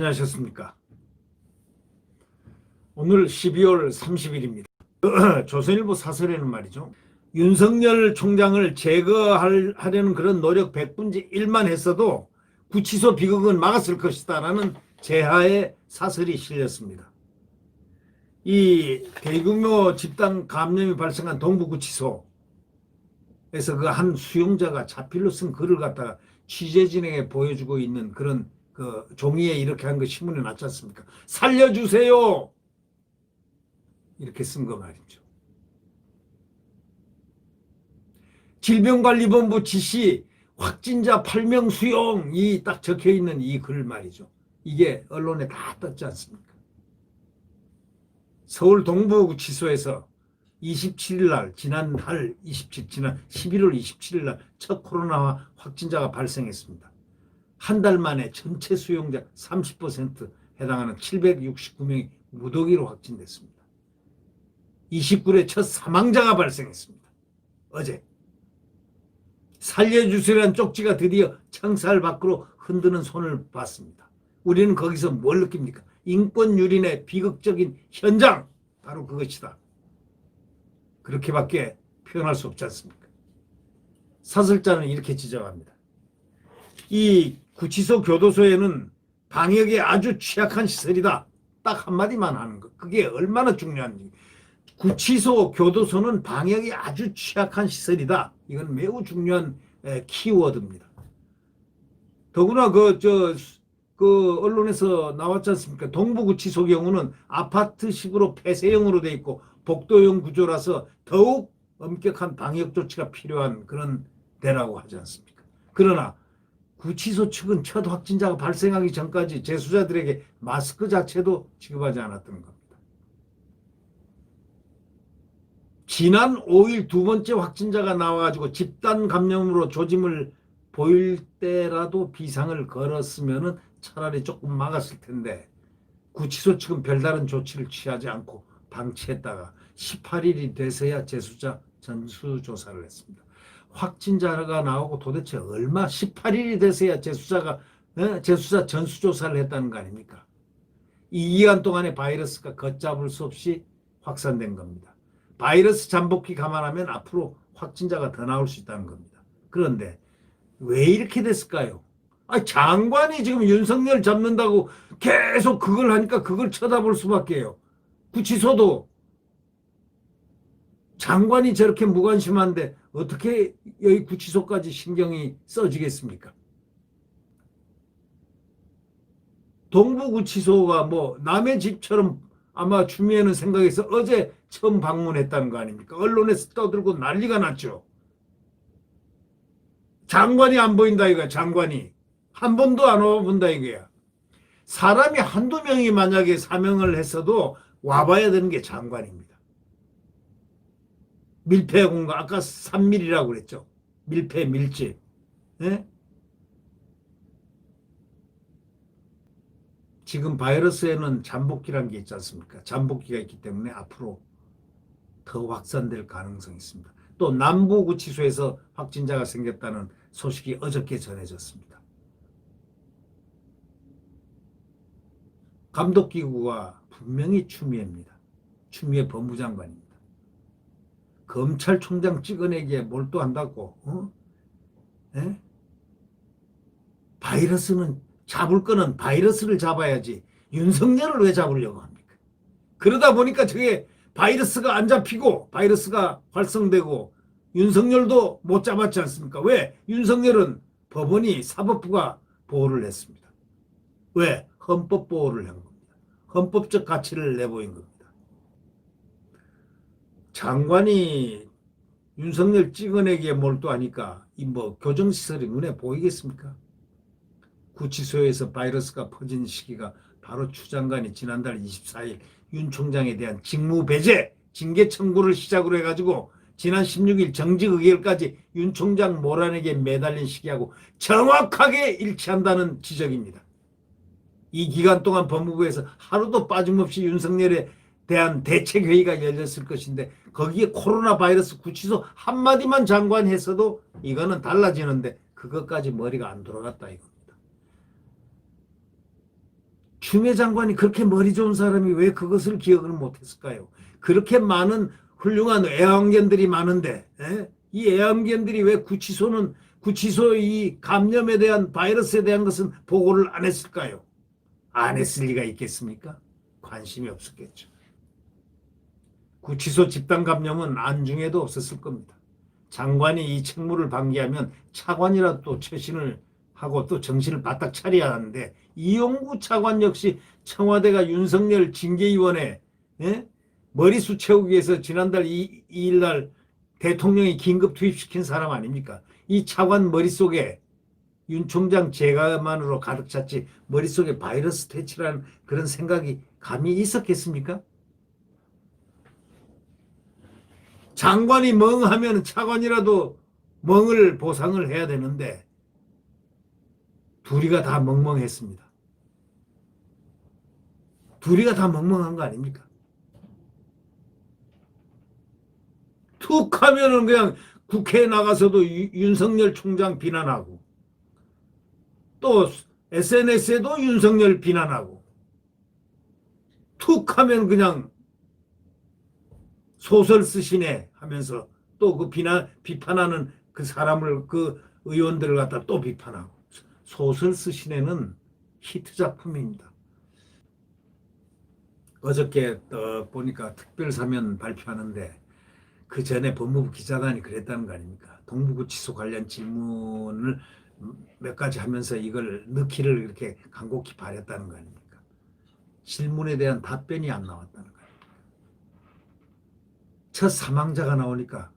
안녕하셨습니까? 오늘 12월 30일입니다. 조선일보 사설에는 말이죠. 윤석열 총장을 제거하려는 그런 노력 100분의 1만 했어도 구치소 비극은 막았을 것이다 라는 제하의 사설이 실렸습니다. 이 대규모 집단 감염이 발생한 동부구치소에서 그 한 수용자가 자필로 쓴 글을 갖다가 취재진에게 보여주고 있는 그런 그 종이에 이렇게 한 거 신문에 났지 않습니까? 살려주세요! 이렇게 쓴 거 말이죠. 질병관리본부 지시 확진자 8명 수용이 딱 적혀 있는 이 글 말이죠. 이게 언론에 다 떴지 않습니까? 서울 동부구치소에서 27일 날 지난 11월 27일 날 첫 코로나 확진자가 발생했습니다. 한 달 만에 전체 수용자 30% 해당하는 769명이 무더기로 확진됐습니다. 29일에 첫 사망자가 발생했습니다. 어제. 살려주시라는 쪽지가 드디어 창살 밖으로 흔드는 손을 봤습니다. 우리는 거기서 뭘 느낍니까? 인권 유린의 비극적인 현장, 바로 그것이다. 그렇게밖에 표현할 수 없지 않습니까? 사설자는 이렇게 지적합니다. 이 구치소 교도소에는 방역에 아주 취약한 시설이다. 딱 한마디만 하는 것. 그게 얼마나 중요한지. 구치소 교도소는 방역이 아주 취약한 시설이다. 이건 매우 중요한 키워드입니다. 더구나 그 언론에서 나왔지 않습니까? 동부구치소 경우는 아파트식으로 폐쇄형으로 돼 있고 복도형 구조라서 더욱 엄격한 방역 조치가 필요한 그런 데라고 하지 않습니까? 그러나 구치소 측은 첫 확진자가 발생하기 전까지 재수자들에게 마스크 자체도 지급하지 않았던 겁니다. 지난 5일 두 번째 확진자가 나와가지고 집단 감염으로 조짐을 보일 때라도 비상을 걸었으면 차라리 조금 막았을 텐데 구치소 측은 별다른 조치를 취하지 않고 방치했다가 18일이 돼서야 재수자 전수조사를 했습니다. 확진자가 나오고 도대체 18일이 돼서야 재수자 전수조사를 했다는 거 아닙니까? 이 기간 동안에 바이러스가 걷잡을 수 없이 확산된 겁니다. 바이러스 잠복기 감안하면 앞으로 확진자가 더 나올 수 있다는 겁니다. 그런데 왜 이렇게 됐을까요? 장관이 지금 윤석열 잡는다고 계속 그걸 하니까 그걸 쳐다볼 수밖에요. 구치소도 장관이 저렇게 무관심한데 어떻게 여기 구치소까지 신경이 써지겠습니까? 동부구치소가 뭐 남의 집처럼 아마 추미애는 생각해서 어제 처음 방문했다는 거 아닙니까? 언론에서 떠들고 난리가 났죠. 장관이 안 보인다 이거야. 장관이. 한 번도 안 와본다 이거야. 사람이 한두 명이 만약에 사명을 했어도 와봐야 되는 게 장관입니다. 밀폐 공간, 아까 3밀이라고 그랬죠. 밀폐, 밀집. 네? 지금 바이러스에는 잠복기라는 게 있지 않습니까? 잠복기가 있기 때문에 앞으로 더 확산될 가능성이 있습니다. 또 남부구치소에서 확진자가 생겼다는 소식이 어저께 전해졌습니다. 감독기구가 분명히 추미애입니다. 추미애 법무장관입니다. 검찰총장 찍어내기에 몰두한다고 바이러스는 잡을 거는 바이러스를 잡아야지 윤석열을 왜 잡으려고 합니까? 그러다 보니까 저게 바이러스가 안 잡히고 바이러스가 활성되고 윤석열도 못 잡았지 않습니까? 왜? 윤석열은 법원이 사법부가 보호를 했습니다. 왜? 헌법 보호를 한 겁니다. 헌법적 가치를 내보인 겁니다. 장관이 윤석열 찍어내기에 몰두하니까 이 뭐 교정시설이 눈에 보이겠습니까? 구치소에서 바이러스가 퍼진 시기가 바로 추 장관이 지난달 24일 윤 총장에 대한 직무 배제, 징계 청구를 시작으로 해가지고 지난 16일 정직 의결까지 윤 총장 몰아내기에 매달린 시기하고 정확하게 일치한다는 지적입니다. 이 기간 동안 법무부에서 하루도 빠짐없이 윤석열에 대한 대책회의가 열렸을 것인데 거기에 코로나 바이러스 구치소 한마디만 장관이 했어도 이거는 달라지는데 그것까지 머리가 안 돌아갔다 이겁니다. 추미애 장관이 그렇게 머리 좋은 사람이 왜 그것을 기억을 못했을까요? 그렇게 많은 훌륭한 애완견들이 많은데 이 애완견들이 왜 구치소 이 감염에 대한 바이러스에 대한 것은 보고를 안 했을까요? 안 했을 리가 있겠습니까? 관심이 없었겠죠. 구치소 집단 감염은 안중에도 없었을 겁니다. 장관이 이 책무를 방기하면 차관이라도 또 최신을 하고 또 정신을 바짝 차려야 하는데 이용구 차관 역시 청와대가 윤석열 징계위원회 머리수 채우기 위해서 지난달 2일 날 대통령이 긴급 투입시킨 사람 아닙니까? 이 차관 머릿속에 윤 총장 제가만으로 가득 찼지 머릿속에 바이러스 퇴치라는 그런 생각이 감히 있었겠습니까? 장관이 멍하면 차관이라도 멍을 보상을 해야 되는데 둘이가 다 멍멍했습니다. 둘이가 다 멍멍한 거 아닙니까? 툭 하면은 그냥 국회에 나가서도 윤석열 총장 비난하고 또 SNS에도 윤석열 비난하고 툭 하면 그냥 소설 쓰시네 하면서 또 그 비판하는 그 사람을 그 의원들을 갖다 또 비판하고 소설 쓰시네는 히트 작품입니다. 어저께 보니까 특별사면 발표하는데 그 전에 법무부 기자단이 그랬다는 거 아닙니까? 동부구치소 관련 질문을 몇 가지 하면서 이걸 넣기를 이렇게 간곡히 바랬다는 거 아닙니까? 질문에 대한 답변이 안 나왔다는 거 아닙니까? 첫 사망자가 나오니까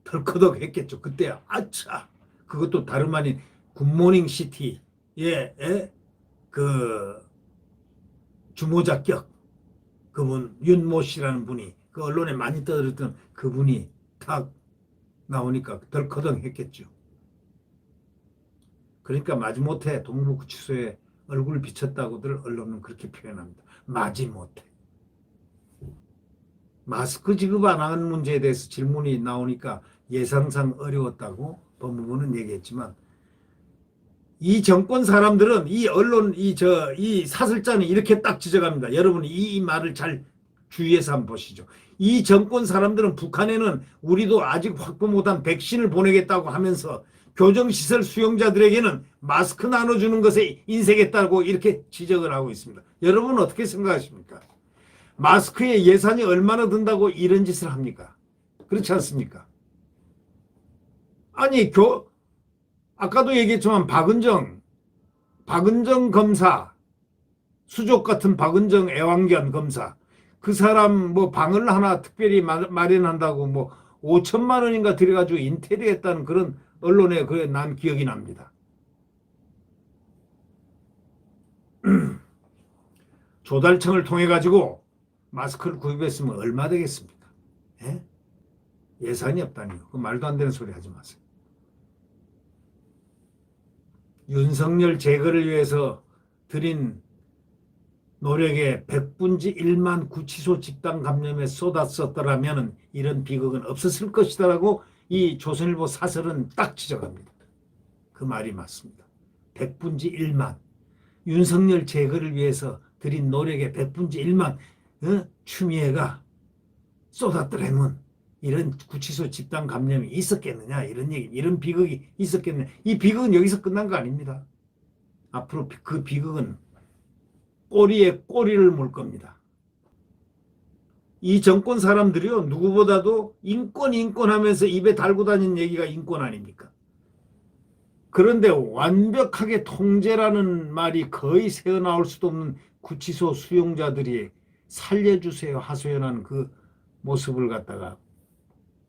덜커덕 했겠죠. 그때 아차 그것도 다름 아닌 굿모닝 시티의 그 주모자격 그분 윤모 씨라는 분이 그 언론에 많이 떠들었던 그분이 탁 나오니까 덜커덩 했겠죠. 그러니까 마지못해 동부구치소에 얼굴을 비쳤다고들 언론은 그렇게 표현합니다. 마지못해. 마스크 지급 안 하는 문제에 대해서 질문이 나오니까 예상상 어려웠다고 법무부는 얘기했지만 이 정권 사람들은 이 언론 이 사설자는 이렇게 딱 지적합니다. 여러분이 이 말을 잘 주의해서 한번 보시죠. 이 정권 사람들은 북한에는 우리도 아직 확보 못한 백신을 보내겠다고 하면서 교정시설 수용자들에게는 마스크 나눠주는 것에 인색했다고 이렇게 지적을 하고 있습니다. 여러분 어떻게 생각하십니까? 마스크에 예산이 얼마나 든다고 이런 짓을 합니까? 그렇지 않습니까? 아니 아까도 얘기했지만 박은정 검사 수족 같은 박은정 애완견 검사 그 사람 뭐 방을 하나 특별히 마련한다고 뭐 5천만 원인가 들여가지고 인테리어 했다는 그런 언론에 난 기억이 납니다. 조달청을 통해 가지고 마스크를 구입했으면 얼마 되겠습니까? 예? 예산이 없다니요. 그 말도 안 되는 소리 하지 마세요. 윤석열 제거를 위해서 드린 노력에 100분지 1만 구치소 집단 감염에 쏟았었더라면 이런 비극은 없었을 것이다라고 이 조선일보 사설은 딱 지적합니다. 그 말이 맞습니다. 100분지 1만. 윤석열 제거를 위해서 드린 노력의 100분지 1만 추미애가 쏟았더라면 이런 구치소 집단 감염이 있었겠느냐 이런 얘기 이런 비극이 있었겠느냐 이 비극은 여기서 끝난 거 아닙니다. 앞으로 그 비극은 꼬리에 꼬리를 물 겁니다. 이 정권 사람들이요 누구보다도 인권 하면서 입에 달고 다니는 얘기가 인권 아닙니까? 그런데 완벽하게 통제라는 말이 거의 새어나올 수도 없는 구치소 수용자들이 살려주세요 하소연하는 그 모습을 갖다가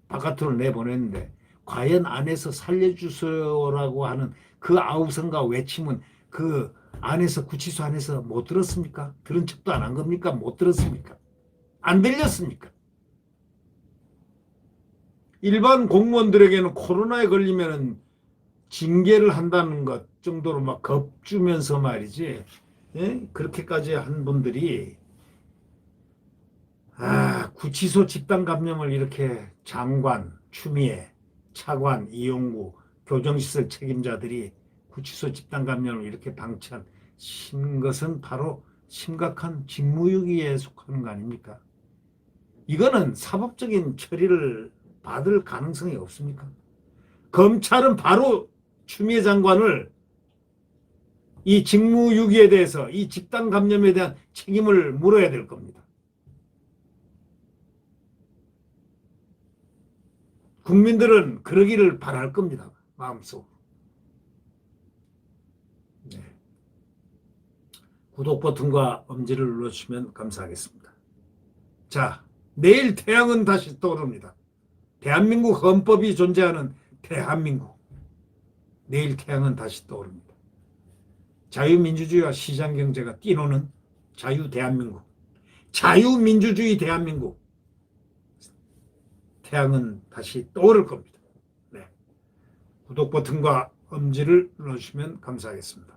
바깥으로 내보냈는데 과연 안에서 살려주세요라고 하는 그 아우성과 외침은 그 안에서 구치소 안에서 못 들었습니까? 들은 척도 안 한 겁니까? 못 들었습니까? 안 들렸습니까? 일반 공무원들에게는 코로나에 걸리면 징계를 한다는 것 정도로 막 겁주면서 말이지 그렇게까지 한 분들이 구치소 집단 감염을 이렇게 장관, 추미애, 차관, 이용구, 교정시설 책임자들이 구치소 집단 감염을 이렇게 방치한 것은 바로 심각한 직무유기에 속하는 거 아닙니까? 이거는 사법적인 처리를 받을 가능성이 없습니까? 검찰은 바로 추미애 장관을 이 직무유기에 대해서 이 집단 감염에 대한 책임을 물어야 될 겁니다. 국민들은 그러기를 바랄 겁니다. 마음속으로. 네. 구독 버튼과 엄지를 눌러주시면 감사하겠습니다. 자, 내일 태양은 다시 떠오릅니다. 대한민국 헌법이 존재하는 대한민국. 내일 태양은 다시 떠오릅니다. 자유민주주의와 시장경제가 뛰노는 자유대한민국. 자유민주주의 대한민국. 태양은 다시 떠오를 겁니다. 네. 구독 버튼과 엄지를 눌러주시면 감사하겠습니다.